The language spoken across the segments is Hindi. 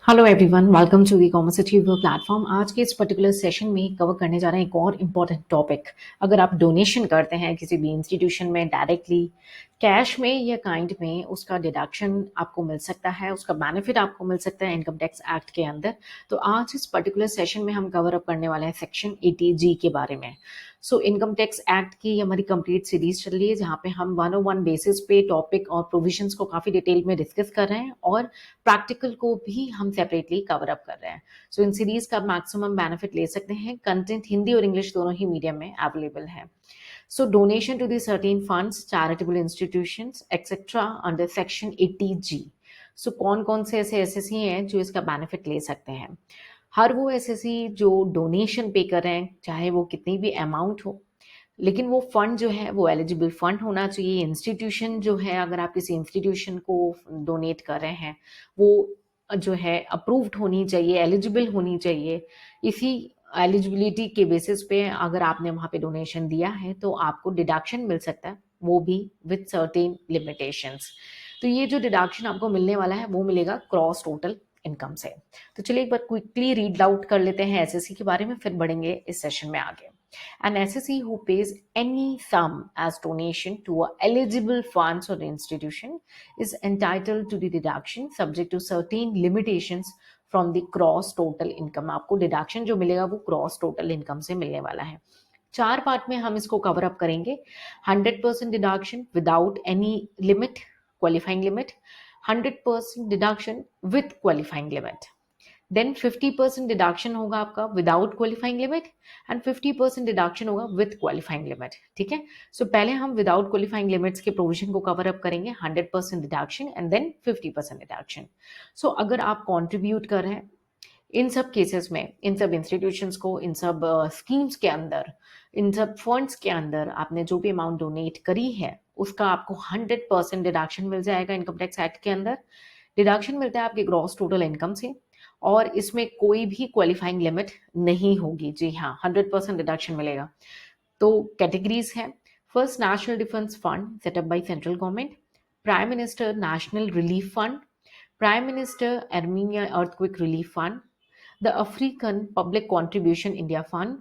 Hello everyone, welcome to the commerce achiever platform. आज के इस पर्टिकुलर सेशन में कवर करने जा रहे हैं एक और इम्पॉर्टेंट टॉपिक। अगर आप डोनेशन करते हैं किसी भी इंस्टीट्यूशन में डायरेक्टली कैश में या काइंड में, उसका डिडक्शन आपको मिल सकता है, उसका बेनिफिट आपको मिल सकता है इनकम टैक्स एक्ट के अंदर। तो आज इस पर्टिकुलर सेशन में हम कवर अप करने वाले हैं सेक्शन 80G के बारे में। सो इनकम टैक्स एक्ट की हमारी कंप्लीट सीरीज चल रही है, जहाँ पे हम 101 बेसिस पे टॉपिक और प्रोविजंस को काफ़ी डिटेल में डिस्कस कर रहे हैं और प्रैक्टिकल को भी हम सेपरेटली कवर अप कर रहे हैं। सो इन सीरीज का मैक्सिमम बेनिफिट ले सकते हैं। कंटेंट हिंदी और इंग्लिश दोनों ही मीडियम में अवेलेबल है। So donation to the certain funds, charitable institutions, etc. under section 80G. So कौन से ऐसे एसएससी हैं जो इसका बेनिफिट ले सकते हैं? हर वो एसएससी जो डोनेशन पे कर रहे हैं, चाहे वो कितनी भी अमाउंट हो, लेकिन वो फंड जो है वो एलिजिबल फंड होना चाहिए। इंस्टीट्यूशन जो है, अगर आप किसी इंस्टीट्यूशन को डोनेट कर रहे हैं, वो जो है अप्रूव्ड होनी चाहिए, एलिजिबल होनी चाहिए। इसी एलिजिबिलिटी के बेसिस पे अगर आपने वहाँ पे डोनेशन दिया है तो आपको डिडक्शन मिल सकता है, वो भी विद सर्टेन लिमिटेशंस। तो ये जो डिडक्शन आपको मिलने वाला है वो मिलेगा क्रॉस टोटल इनकम से। तो चलिए एक बार क्विकली रीड आउट कर लेते हैं एसएससी के बारे में, फिर बढ़ेंगे इस सेशन में आगे। An SSE who pays any sum as donation to a eligible funds or institution is entitled to the deduction subject to certain limitations from the gross total income। आपको डिडक्शन जो मिलेगा वो क्रॉस टोटल इनकम से मिलने वाला है। 4 पार्ट में हम इसको कवर अप करेंगे। 100% deduction without any limit, qualifying limit, 100% deduction with qualifying limit, then 50% deduction होगा आपका without qualifying limit and 50% deduction होगा विथ क्वालिफाइंग लिमिट। ठीक है, सो पहले हम विदाउट क्वालिफाइंग लिमिट्स के प्रोविजन को कवर अप करेंगे, 100% deduction and then 50% deduction. So अगर आप कॉन्ट्रीब्यूट कर रहे हैं इन सब केसेस में, इन सब इंस्टीट्यूशंस को, इन सब स्कीम्स के अंदर, इन सब फंड्स के अंदर आपने जो भी अमाउंट डोनेट करी है उसका आपको 100% डिडक्शन मिल जाएगा इनकम टैक्स एक्ट के अंदर। डिडक्शन मिलता है आपके ग्रॉस टोटल इनकम से और इसमें कोई भी क्वालिफाइंग लिमिट नहीं होगी। जी हाँ, 100% डिडक्शन मिलेगा। तो कैटेगरीज है, first national defence fund setup by central government, prime minister national relief fund, prime minister Armenia earthquake relief fund, the African Public Contribution India Fund,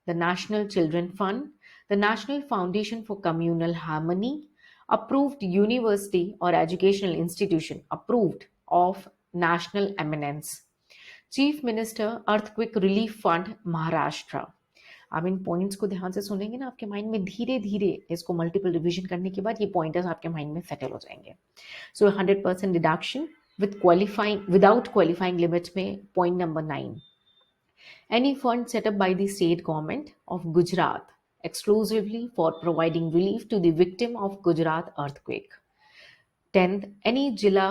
the National Children Fund, the National Foundation for Communal Harmony, approved university or educational institution approved of national eminence, chief minister earthquake relief fund Maharashtra. आप इन पॉइंट्स को ध्यान से सुनेंगे ना, आपके माइंड में धीरे धीरे इसको मल्टीपल रिवीजन करने के बाद ये पॉइंटर्स आपके माइंड में सेटल हो जाएंगे। सो 100% deduction with qualifying without qualifying limits में point number 9, any fund set up by the state government of Gujarat exclusively for providing relief to the victim of Gujarat earthquake. 10th, any Jilla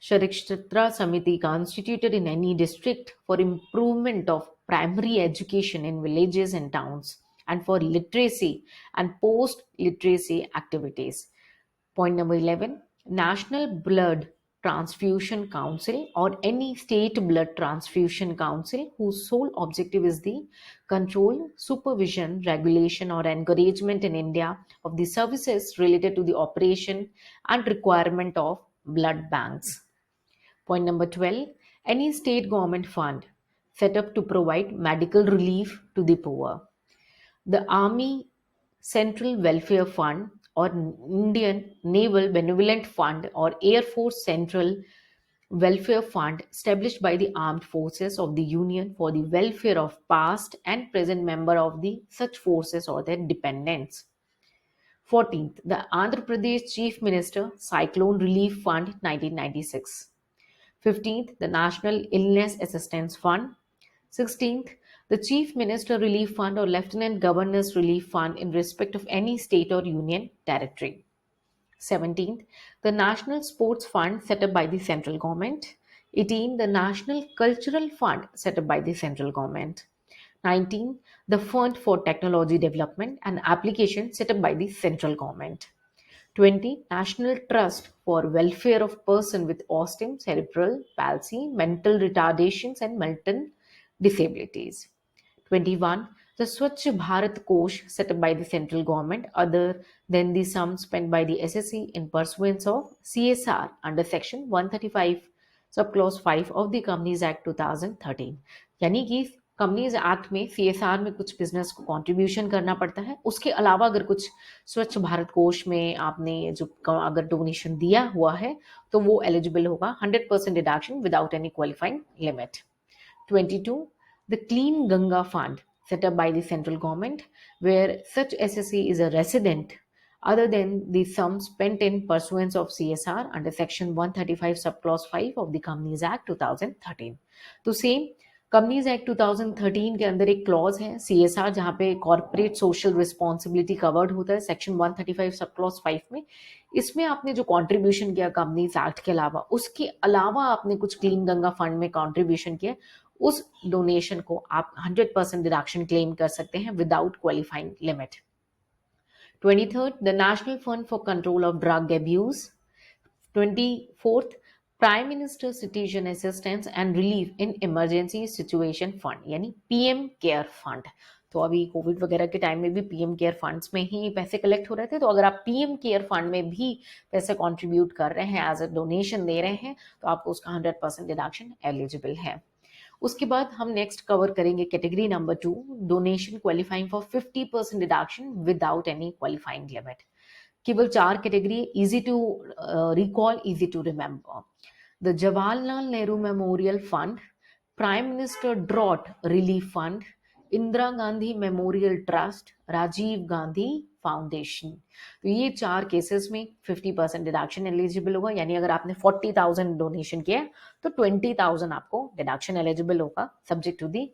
Sharikshatra Samiti constituted in any district for improvement of primary education in villages and towns and for literacy and post-literacy activities. Point number 11, National Blood Transfusion Council or any state blood transfusion council whose sole objective is the control, supervision, regulation or encouragement in India of the services related to the operation and requirement of blood banks. Point number 12, any state government fund set up to provide medical relief to the poor. The Army Central Welfare Fund or Indian Naval Benevolent Fund or Air Force Central Welfare Fund established by the Armed Forces of the Union for the welfare of past and present member of the such forces or their dependents. 14th, the Andhra Pradesh Chief Minister Cyclone Relief Fund 1996. 15th, the National Illness Assistance Fund. 16th, the Chief Minister Relief Fund or Lieutenant Governor's Relief Fund in respect of any state or union territory. 17th, the National Sports Fund set up by the central government. 18, the National Cultural Fund set up by the central government. 19, the Fund for Technology Development and Application set up by the central government. 20, National Trust for Welfare of Person with Autism, Cerebral Palsy, Mental Retardations and Mental Disabilities. 21, the Swachh Bharat Kosh set up by the central government other than the sum spent by the SSC in pursuance of CSR under section 135 sub clause 5 of the companies act 2013। यानी कि कंपनीज एक्ट में CSR में कुछ बिजनेस को कंट्रीब्यूशन करना पड़ता है, उसके अलावा अगर कुछ स्वच्छ भारत कोष में आपने जो अगर डोनेशन दिया हुआ है तो वो एलिजिबल होगा 100% deduction without any qualifying limit. 22, the Clean Ganga Fund set up by the central government, where such SSC is a resident other than the sum spent in pursuance of CSR under Section 135 subclause 5 of the Companies Act 2013। तो सेम कंपनीज एक्ट 2013 के अंदर एक क्लॉज है CSR जहां पे कॉर्पोरेट सोशल रिस्पॉन्सिबिलिटी कवर्ड होता है सेक्शन 135 सब क्लॉज 5 में। इसमें आपने जो कंट्रीब्यूशन किया कंपनीज एक्ट के अलावा, उसके अलावा आपने कुछ क्लीन गंगा फंड में कंट्रीब्यूशन किया, उस डोनेशन को आप 100% डिडक्शन क्लेम कर सकते हैं without qualifying limit. 23rd, the national fund for control of drug abuse. 24th, prime minister citizen assistance and relief in emergency situation fund यानी PM केयर फंड। तो अभी कोविड वगैरह के टाइम में भी PM केयर फंड्स में ही पैसे कलेक्ट हो रहे थे, तो अगर आप PM केयर फंड में भी पैसे कंट्रीब्यूट कर रहे हैं, एज अ डोनेशन दे रहे हैं, तो आपको उसका 100% डिडक्शन एलिजिबल है। उसके बाद हम नेक्स्ट कवर करेंगे category number 2, donation qualifying for 50% deduction without any qualifying limit. केवल 4 category, easy to recall, easy to remember. The Jawaharlal Nehru memorial fund, prime minister drought relief fund, Indira Gandhi memorial trust, Rajiv Gandhi foundation. तो ये 4 केसेस में 50% डिडक्शन एलिजिबल होगा, यानी अगर आपने 40,000 डोनेशन किया तो 20,000 आपको डिडक्शन एलिजिबल होगा, सब्जेक्ट टू दी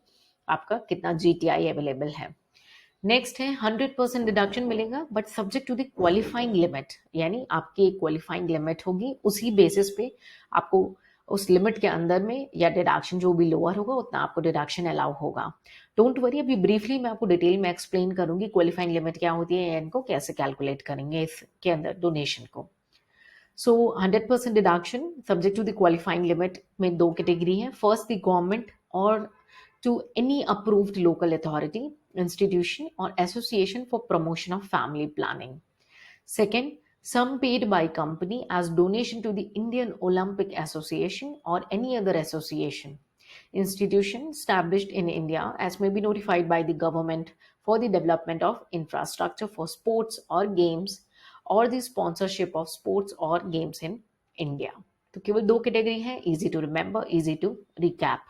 आपका कितना GTI अवेलेबल है। नेक्स्ट है 100% डिडक्शन मिलेगा but subject to the qualifying limit, यानी आपकी एक क्वालिफाइंग लिमिट होगी, उसी बेसिस पे आपको उस लिमिट के अंदर में या डिडक्शन जो भी लोअर होगा उतना आपको डिडक्शन अलाउ होगा। डोंट वरी, अभी ब्रीफली मैं आपको डिटेल में एक्सप्लेन करूंगी क्वालिफाइंग लिमिट क्या होती है या इनको कैसे कैलकुलेट करेंगे इसके अंदर डोनेशन को। So 100% deduction subject to the qualifying limit में 2 कैटेगरी है। फर्स्ट, द गवर्नमेंट और to any approved local authority, institution or association for promotion of family planning. Second, sum paid by company as donation to the Indian Olympic Association or any other association, institution established in India as may be notified by the government for the development of infrastructure for sports or games or the sponsorship of sports or games in India. तो केवल 2 कैटेगरी है, easy to remember, easy to recap.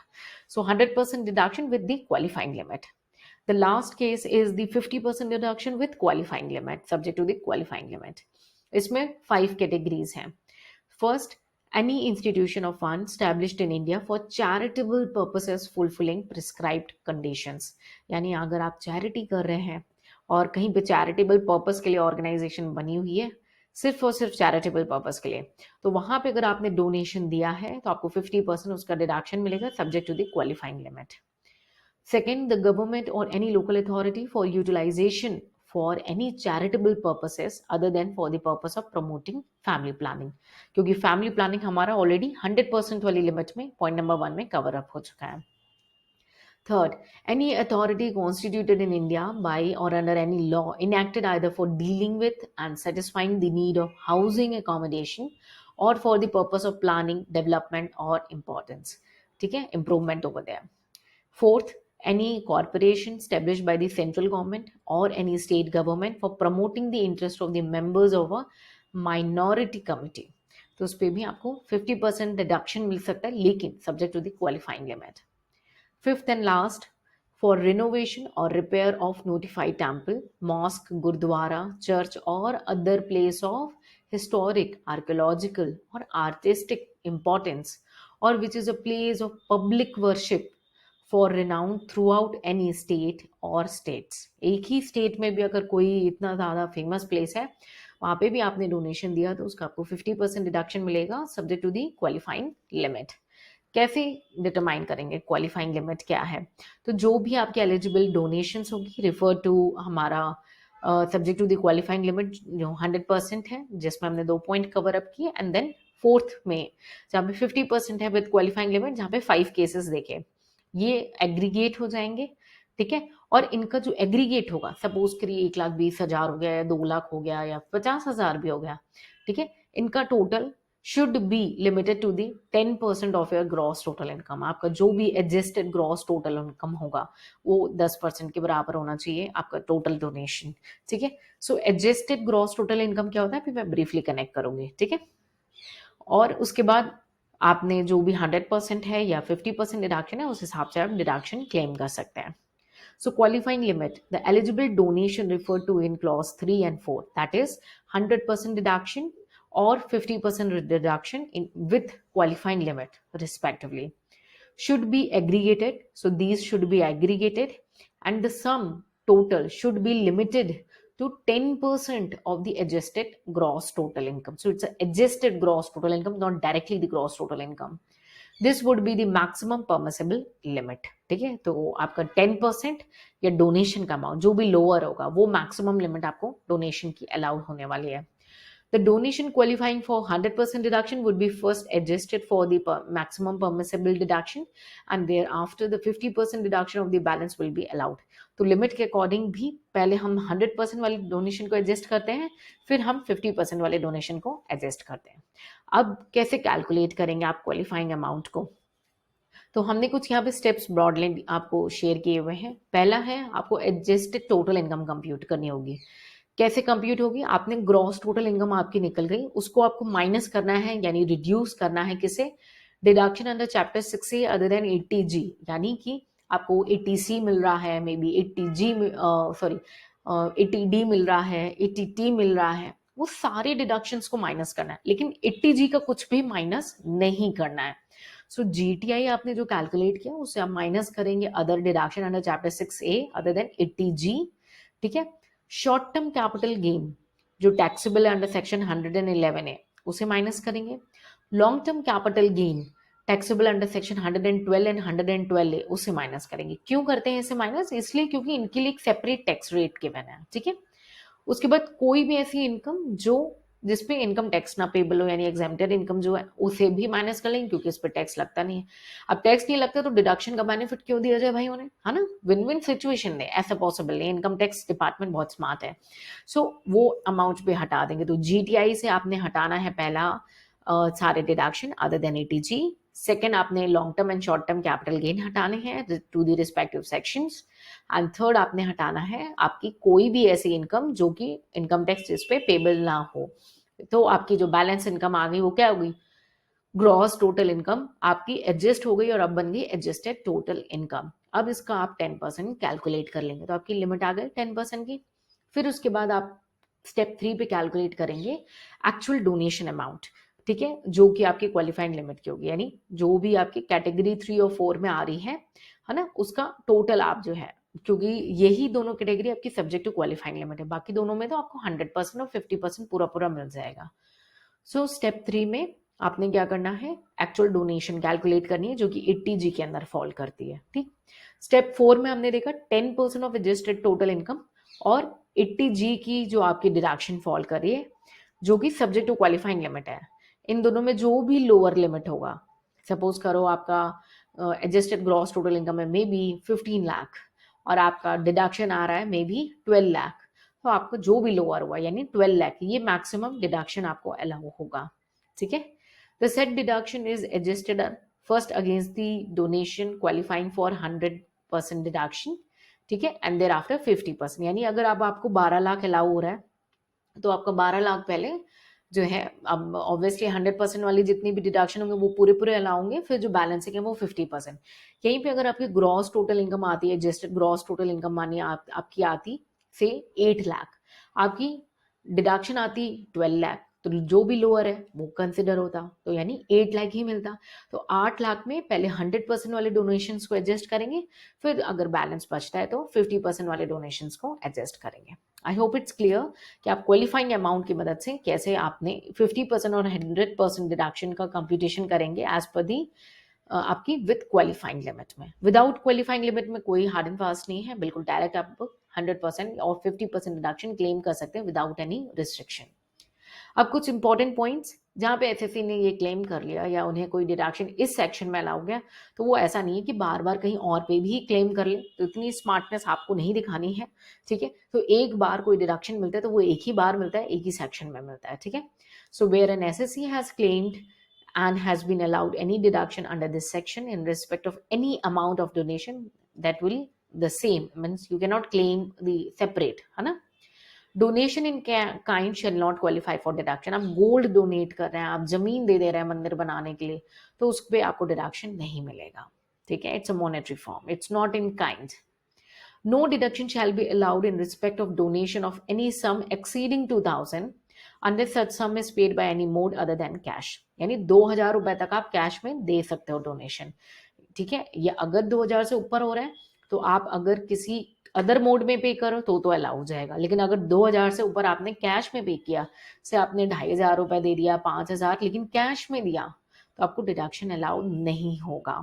So 100% deduction with the qualifying limit. The last case is the 50% deduction with qualifying limit, subject to the qualifying limit. इसमें 5 कैटेगरीज हैं। First, any institution or fund established in India for charitable purposes fulfilling prescribed conditions, यानी अगर आप चैरिटी कर रहे हैं और कहीं पे चैरिटेबल पर्पस के लिए ऑर्गेनाइजेशन बनी हुई है, सिर्फ और सिर्फ चैरिटेबल पर्पस के लिए, तो वहां पे अगर आपने डोनेशन दिया है तो आपको 50% उसका डिडक्शन मिलेगा, subject to the qualifying limit. Second, the government or any local authority for utilization for any charitable purposes other than for the purpose of promoting family planning, क्योंकि फैमिली प्लानिंग हमारा ऑलरेडी 100% वाली लिमिट में पॉइंट नंबर 1 में कवर अप हो चुका है। Third, any authority constituted in India by or under any law enacted either for dealing with and satisfying the need of housing accommodation or for the purpose of planning, development or importance. ठीक है, improvement over there. Fourth, any corporation established by the central government or any state government for promoting the interest of the members of a minority committee. तो उस पर भी आपको 50% डिडक्शन मिल सकता है, लेकिन subject to the qualifying limit. Fifth and last, for renovation or repair of notified temple, mosque, gurdwara, church or other place of historic, archaeological or artistic importance, or which is a place of public worship for renown throughout any state or states. एक ही स्टेट में भी अगर कोई इतना ज़्यादा फेमस प्लेस है, वहाँ पे भी आपने डोनेशन दिया तो उसका आपको 50% डिडक्शन मिलेगा, subject to the qualifying limit. कैसे डिटरमाइन करेंगे क्वालिफाइंग लिमिट क्या है? तो जो भी आपकी एलिजिबल डोनेशंस होगी, रिफर टू हमारा subject to the qualifying limit जो 100% है, जिसमें हमने 2 पॉइंट कवर अप किए, एंड देन फोर्थ में जहाँ पे 50% है विद क्वालिफाइंग लिमिट, जहाँ पे 5 केसेस देखे, ये एग्रीगेट हो जाएंगे, ठीक है। और इनका जो एग्रीगेट होगा, सपोज करिए 1,20,000 हो गया या 2 लाख हो गया या 50,000 भी हो गया, ठीक है, इनका total should be limited to the 10% of your gross total income. आपका जो भी एडजस्टेड ग्रॉस टोटल इनकम होगा वो 10% के बराबर होना चाहिए आपका टोटल डोनेशन। ठीक है, सो एडजस्टेड ग्रॉस टोटल इनकम क्या होता है फिर मैं ब्रीफली कनेक्ट करूंगी। ठीक है, और उसके बाद आपने जो भी 100% है या 50% डिडक्शन है उस हिसाब से आप डिडक्शन क्लेम कर सकते हैं। So qualifying limit, the eligible donation referred to in clause 3 and 4, that is 100% deduction or 50% deduction with qualifying limit respectively, should be aggregated. So these should be aggregated and the sum total should be limited to 10% of the adjusted gross total income. So it's an adjusted gross total income, not directly the gross total income. This would be the maximum permissible limit. ठीक है, तो आपका 10% या डोनेशन का अमाउंट जो भी लोअर होगा वो मैक्सिमम लिमिट आपको डोनेशन की अलाउड होने वाली है। The donation qualifying for 100% deduction would be first adjusted for the maximum permissible deduction and thereafter the 50% deduction of the balance will be allowed. तो लिमिट के अकॉर्डिंग भी पहले हम 100% वाले डोनेशन को एडजस्ट करते हैं, फिर हम 50% वाले डोनेशन को एडजस्ट करते हैं। अब कैसे कैलकुलेट करेंगे आप क्वालिफाइंग अमाउंट को? तो हमने कुछ यहाँ पे स्टेप्स ब्रॉडली आपको शेयर किए हुए हैं। पहला है आपको एडजस्टेड टोटल इनकम कंप्यूट करनी होगी। कैसे कंप्यूट होगी? आपने ग्रॉस टोटल इनकम आपकी निकल गई, उसको आपको माइनस करना है यानी रिड्यूस करना है किसे? Deduction under chapter 6A other than 80G, यानी कि आपको 80C मिल रहा है, may be 80G sorry 80D मिल रहा है, 80T मिल रहा है, वो सारे डिडक्शंस को माइनस करना है, लेकिन 80G का कुछ भी माइनस नहीं करना है। सो GTI आपने जो कैलकुलेट किया उससे आप माइनस करेंगे other deduction under chapter 6A other than 80G। ठीक है, शॉर्ट टर्म कैपिटल गेन जो टैक्सेबल है अंडर सेक्शन 111 है उसे माइनस करेंगे। Long term capital gain taxable under section 112 and 112 है उसे माइनस करेंगे। क्यों करते हैं इसे माइनस? इसलिए क्योंकि इनके लिए एक सेपरेट टैक्स रेट गिवन है। ठीक है, उसके बाद कोई भी ऐसी इनकम जो जिसपे इनकम टैक्स ना पेबल हो यानी एग्जेम्प्टेड इनकम जो है उसे भी माइनस कर लेंगे क्योंकि इस पर टैक्स लगता नहीं है। अब टैक्स नहीं लगता तो डिडक्शन का बेनिफिट क्यों दिया जाए भाई उन्हें, है ना? विन विन सिचुएशन है, ऐसा पॉसिबल नहीं। इनकम टैक्स डिपार्टमेंट बहुत स्मार्ट है। सो वो अमाउंट पे हटा देंगे। तो GTI से आपने हटाना है पहला सारे deduction other than 80G। Second, आपने long term and short term capital gain हटाने हैं to the respective sections. And third, आपने हटाना है आपकी कोई भी ऐसी इनकम जो कि इनकम टैक्स जिस पे पेबल ना हो। तो आपकी जो बैलेंस इनकम आ गई वो क्या हो गई? ग्रॉस टोटल इनकम आपकी एडजस्ट हो गई और अब बन गई एडजस्टेड टोटल इनकम। अब इसका आप 10% कैलकुलेट कर लेंगे तो आपकी लिमिट आ गई 10% की। फिर उसके बाद आप स्टेप 3 पे कैलकुलेट करेंगे एक्चुअल डोनेशन अमाउंट। ठीक है, जो कि आपकी क्वालिफाइंग लिमिट की होगी, यानी जो भी आपकी कैटेगरी 3 और 4 में आ रही है ना, उसका टोटल आप जो है, क्योंकि यही दोनों कैटेगरी आपकी सब्जेक्ट टू क्वालिफाइंग लिमिट है, बाकी दोनों में तो आपको 100% और 50% पूरा पूरा मिल जाएगा। सो स्टेप 3 में आपने क्या करना है? एक्चुअल डोनेशन कैलकुलेट करनी है जो कि 80G के अंदर फॉल करती है। ठीक, स्टेप 4 में हमने देखा 10% ऑफ एडजस्टेड टोटल इनकम और 80G की जो आपकी डिडक्शन फॉल कर रही है जो कि सब्जेक्ट टू क्वालिफाइंग लिमिट है। इन दोनों में जो भी लोअर लिमिट होगा, सपोज करो आपका एडजस्टेड ग्रॉस टोटल इनकम है मे बी 15 लाख और आपका डिडक्शन आ रहा है मे बी 12 लाख, तो आपको जो भी लोअर हुआ यानी 12 लाख ये मैक्सिमम डिडक्शन आपको अलाउ होगा। ठीक है, the set deduction is adjusted first against the donation qualifying for 100% deduction. ठीक है, एंड देयर आफ्टर 50%, यानी अगर अब आपको 12 लाख अलाउ हो रहा है तो आपका 12 लाख पहले जो है, अब ऑब्वियसली 100% वाली जितनी भी डिडक्शन होंगे वो पूरे पूरे अलाउ होंगे, फिर जो बैलेंस है वो 50%। यहीं पे अगर आपकी ग्रॉस टोटल इनकम आती है, एडजस्टेड ग्रॉस टोटल इनकम मानिए आपकी आती से 8 लाख, आपकी डिडक्शन आती 12 लाख, तो जो भी लोअर है वो कंसिडर होता, तो यानी 8 लाख ही मिलता। तो 8 लाख में पहले 100% वाले डोनेशंस को एडजस्ट करेंगे, फिर अगर बैलेंस बचता है तो 50% वाले डोनेशंस को एडजस्ट करेंगे। आई होप इट्स क्लियर कि आप क्वालिफाइंग अमाउंट की मदद से कैसे आपने 50% और 100% डिडक्शन का कंप्यूटेशन करेंगे एज पर दी आपकी विद क्वालिफाइंग लिमिट में। विदाउट क्वालिफाइंग लिमिट में कोई हार्ड एंड फास्ट नहीं है, बिल्कुल डायरेक्ट आप 100% और 50% डिडक्शन क्लेम कर सकते हैं विदाउट एनी रिस्ट्रिक्शन। अब कुछ इंपॉर्टेंट पॉइंट्स जहाँ पे एसएससी ने ये क्लेम कर लिया या उन्हें कोई डिडक्शन इस सेक्शन में अलाउ गया, तो वो ऐसा नहीं है कि बार बार कहीं और पे भी क्लेम कर ले, तो इतनी स्मार्टनेस आपको नहीं दिखानी है। ठीक है, तो एक बार कोई डिडक्शन मिलता है तो वो एक ही बार मिलता है, एक ही सेक्शन में मिलता है। ठीक है, So where an SSC has claimed and has been allowed any deduction under this section in respect of any amount of donation, that will the same means you cannot claim the separate, है ना. Donation in kind shall not qualify for deduction. आप गोल्ड डोनेट कर रहे हैं, आप जमीन दे रहे हैं मंदिर बनाने के लिए, तो उस पर आपको डिडक्शन नहीं मिलेगा. ठीक है, it's a monetary form, it's not in kind. No deduction shall be allowed in respect of donation of any sum exceeding 2000 under such sum is paid by any mode other than cash. यानी 2000 रुपए तक आप कैश में दे सकते हो डोनेशन. ठीक है, या अगर 2000 से ऊपर हो रहा है तो आप अगर किसी अदर मोड में पे करो तो अलाउ हो जाएगा. लेकिन अगर 2000 से ऊपर आपने कैश में पे किया, से आपने 2500 रुपए दे दिया, 5000 लेकिन कैश में दिया, तो आपको डिडक्शन अलाउ नहीं होगा.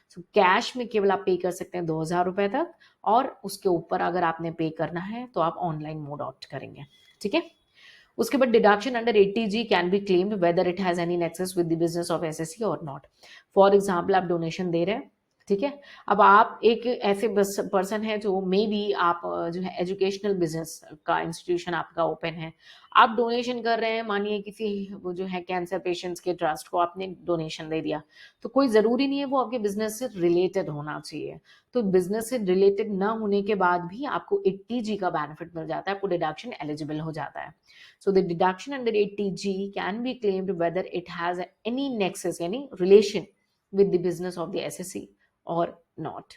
सो कैश में केवल आप पे कर सकते हैं 2000 रुपए तक, और उसके ऊपर अगर आपने पे करना है तो आप ऑनलाइन मोड ऑप्ट करेंगे. ठीक है, उसके बाद deduction under 80G can be claimed whether it has any nexus with the business of SSC और नॉट. फॉर एग्जाम्पल, आप डोनेशन दे रहे हैं. ठीक है, अब आप एक ऐसे पर्सन है जो मे बी आप जो है एजुकेशनल बिजनेस का इंस्टीट्यूशन आपका ओपन है, आप डोनेशन कर रहे हैं, मानिए किसी वो जो है कैंसर पेशेंट्स के ट्रस्ट को आपने डोनेशन दे दिया, तो कोई ज़रूरी नहीं है वो आपके बिजनेस से रिलेटेड होना चाहिए. तो बिजनेस से रिलेटेड ना होने के बाद भी आपको 80G का बेनिफिट मिल जाता है, आपको डिडक्शन एलिजिबल हो जाता है. So the deduction under 80G can be claimed whether it has any nexus यानी relation with the business of the SSC or not.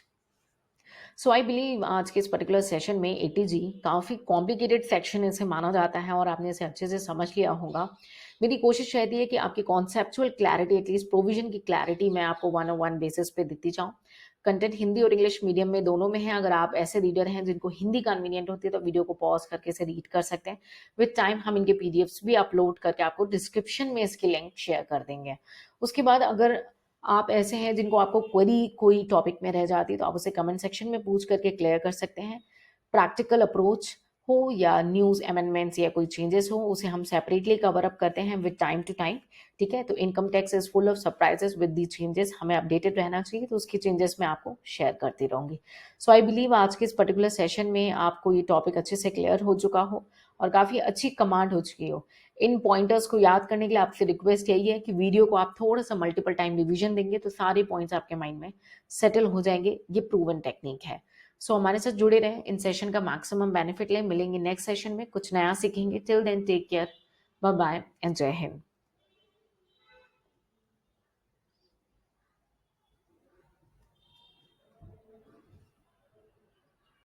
So I believe आज के इस पर्टिकुलर सेशन में 80G काफ़ी कॉम्प्लिकेटेड सेक्शन इसे माना जाता है और आपने इसे अच्छे से समझ लिया होगा. मेरी कोशिश रहती है कि आपकी कॉन्सेप्चुअल क्लैरिटी, एटलीस्ट प्रोविजन की क्लैरिटी मैं आपको 101 बेसिस पे देती जाऊँ. कंटेंट हिंदी और इंग्लिश मीडियम में दोनों में है. अगर आप ऐसे रीडर हैं जिनको हिंदी कन्वीनियंट होती है तो वीडियो को पॉज करके इसे रीड कर सकते हैं. विद टाइम हम इनके पीडीएफ्स भी अपलोड करके आपको डिस्क्रिप्शन में इसकी लिंक शेयर कर देंगे. उसके बाद अगर आप ऐसे हैं जिनको आपको क्वेरी कोई टॉपिक में रह जाती है तो आप उसे कमेंट सेक्शन में पूछ करके क्लियर कर सकते हैं. प्रैक्टिकल अप्रोच हो या न्यूज़ अमेंडमेंट्स या कोई चेंजेस हो, उसे हम सेपरेटली कवर अप करते हैं विद टाइम टू टाइम. ठीक है, तो income tax is full of surprises with the changes. हमें अपडेटेड रहना चाहिए, तो उसकी चेंजेस मैं आपको शेयर करती रहूंगी. सो आई बिलीव आज के इस पर्टिकुलर सेशन में आपको ये टॉपिक अच्छे से क्लियर हो चुका हो और काफ़ी अच्छी कमांड हो चुकी हो. इन पॉइंटर्स को याद करने के लिए आपसे रिक्वेस्ट यही है कि वीडियो को आप थोड़ा सा मल्टीपल टाइम रिवीजन देंगे तो सारे पॉइंट्स आपके माइंड में सेटल हो जाएंगे. ये प्रूवन टेक्निक है. सो हमारे साथ जुड़े रहें, इन सेशन का मैक्सिमम बेनिफिट लें. मिलेंगे नेक्स्ट सेशन में, कुछ नया सीखेंगे. Till then take care, bye bye and जय हिंद.